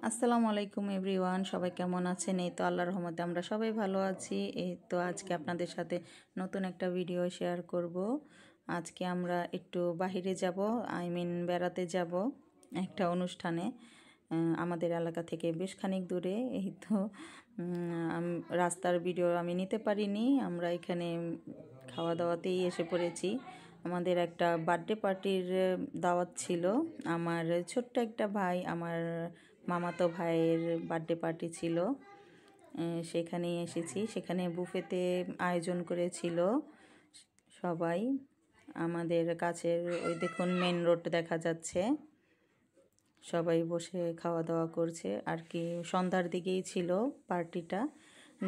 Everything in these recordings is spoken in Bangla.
আসসালামু আলাইকুম এভরিওয়ান, সবাই কেমন আছেন? এই তো আল্লাহর রহমতে আমরা সবাই ভালো আছি। এই তো আজকে আপনাদের সাথে নতুন একটা ভিডিও শেয়ার করব। আজকে আমরা একটু বাহিরে যাব, বেড়াতে যাব একটা অনুষ্ঠানে। আমাদের এলাকা থেকে বেশ খানিক দূরে। এই তো রাস্তার ভিডিও আমি নিতে পারিনি, আমরা এখানে খাওয়া দাওয়াতেই এসে পড়েছি। আমাদের একটা বার্থডে পার্টির দাওয়াত ছিল। আমার ছোট্ট একটা ভাই, আমার মামাতো ভাইয়ের বার্থডে পার্টি ছিল, সেখানেই এসেছি। সেখানে বুফেতে আয়োজন করেছিল সবাই। আমাদের কাছের ওই দেখুন মেন রোড দেখা যাচ্ছে, সবাই বসে খাওয়া দাওয়া করছে আর কি। সন্ধ্যার দিকেই ছিল পার্টিটা।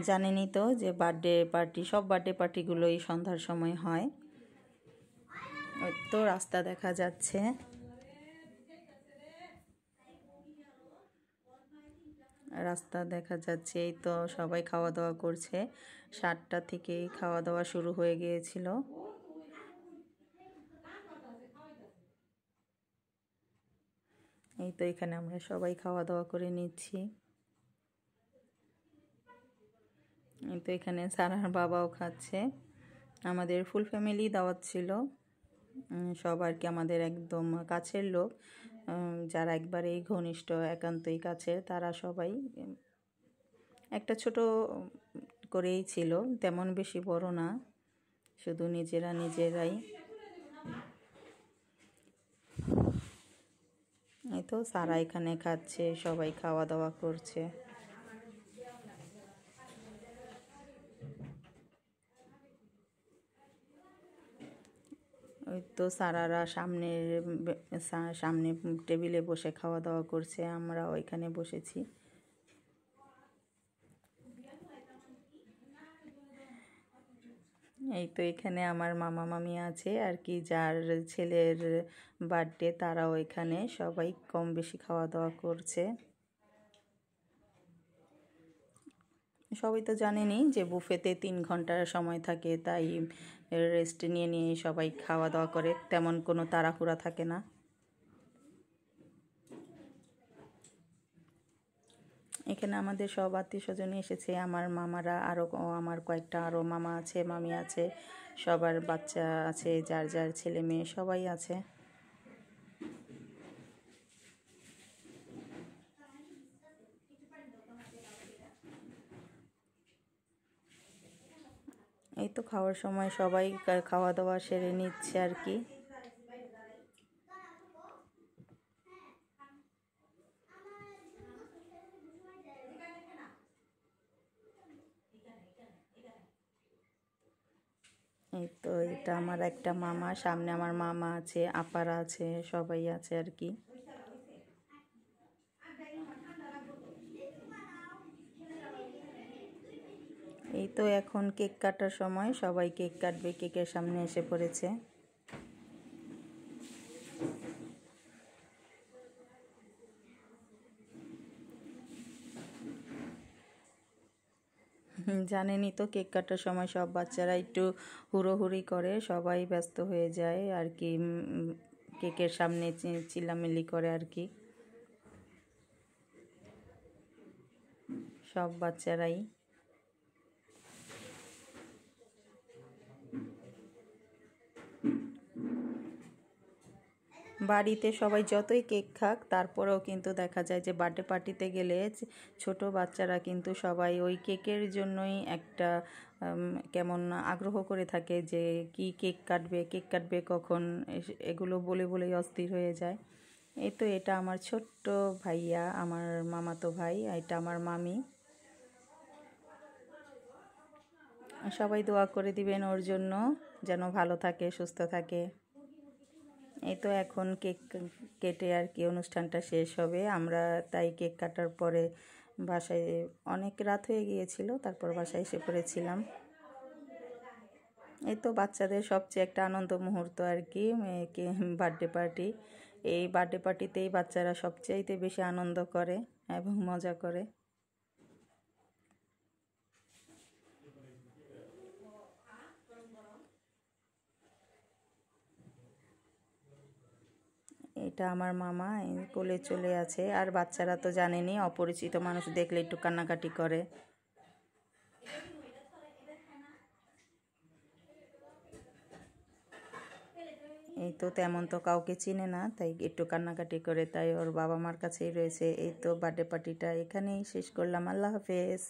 জানেনই তো যে সব বার্থডে পার্টিগুলোই সন্ধ্যার সময় হয়। ওই তো রাস্তা দেখা যাচ্ছে, এই তো সবাই খাওয়া দাওয়া করছে। 7টা থেকেই খাওয়া দাওয়া শুরু হয়ে গিয়েছিল। এই তো এখানে আমরা সবাই খাওয়া দাওয়া করে নিচ্ছি। এই তো এখানে সারার বাবাও খাচ্ছে। আমাদের ফুল ফ্যামিলি দাওয়াত ছিল, সব আর কি আমাদের একদম কাছের লোক, যারা একবারেই ঘনিষ্ঠ একান্তই কাছের, তারা সবাই। একটা ছোট করেই ছিল, তেমন বেশি বড় না, শুধু নিজেরাই। এই তো সারা এখানে খাচ্ছে, সবাই খাওয়া দাওয়া করছে। ওই তো সারারা সামনে টেবিলে বসে খাওয়া দাওয়া করছে, আমরা ওইখানে বসেছি। এই তো এখানে আমার মামা মামি আছে আর কি, যার ছেলের বার্থডে, তারাও এখানে সবাই কম বেশি খাওয়া দাওয়া করছে। সবাই তো জানেনই যে বুফেতে 3 ঘন্টার সময় থাকে, তাই রেস্ট নিয়ে সবাই খাওয়া দাওয়া করে, তেমন কোনো তাড়াহুড়া থাকে না। এখানে আমাদের সব আত্মীয় স্বজনই এসেছে, আমার মামারা, আমার কয়েকটা মামা আছে, মামি আছে, সবার বাচ্চা আছে, যার যার ছেলে মেয়ে সবাই আছে। এই তো খাওয়ার সময় সবাই খাওয়া দাওয়া সেরে নিচ্ছে আর কি। এই তো এটা আমার একটা মামা, সামনে আমার মামা আছে, আপারা আছে, সবাই আছে আর কি। এই তো এখন কেক কাটার সময়, সবাই কেক কাটবে, কেকের সামনে এসে পড়েছে। জানেনই তো কেক কাটার সময় সব বাচ্চারা একটু হুড়োহুড়ি করে, সবাই ব্যস্ত হয়ে যায় আর কি, কেকের সামনে চিল্লামিল্লি করে আর কি, সব বাচ্চারাই। বাড়িতে সবাই যতই কেক খাক, তারপরেও কিন্তু দেখা যায় যে বার্থডে পার্টিতে গেলে ছোট বাচ্চারা কিন্তু সবাই ওই কেকের জন্যই একটা কেমন আগ্রহ করে থাকে, যে কি কেক কাটবে কখন, এগুলো বলেই অস্থির হয়ে যায়। এই তো এটা আমার ছোট্ট ভাইয়া, আমার মামাতো ভাই, এটা আমার মামি। সবাই দোয়া করে দিবেন ওর জন্য, যেন ভালো থাকে, সুস্থ থাকে। এই তো এখন কেক কেটে আর কি অনুষ্ঠানটা শেষ হবে। আমরা তাই কেক কাটার পরে বাসায়, অনেক রাত হয়ে গিয়েছিল, তারপর বাসায় এসে পড়েছিলাম। এই তো বাচ্চাদের সবচেয়ে একটা আনন্দ মুহূর্ত আর কি, বার্থডে পার্টি। এই বার্থডে পার্টিতেই বাচ্চারা সবচাইতে বেশি আনন্দ করে এবং মজা করে। এটা আমার মামা কোলে চলে আছে। আর বাচ্চারা তো জানেনই, অপরিচিত মানুষ দেখলে একটু কান্নাকাটি করে। এই তো তেমন তো কাউকে চিনে না, তাই একটু কান্নাকাটি করে, তাই ওর বাবা মার কাছেই রয়েছে। এই তো বার্থডে পার্টিটা এখানেই শেষ করলাম। আল্লাহ হাফেজ।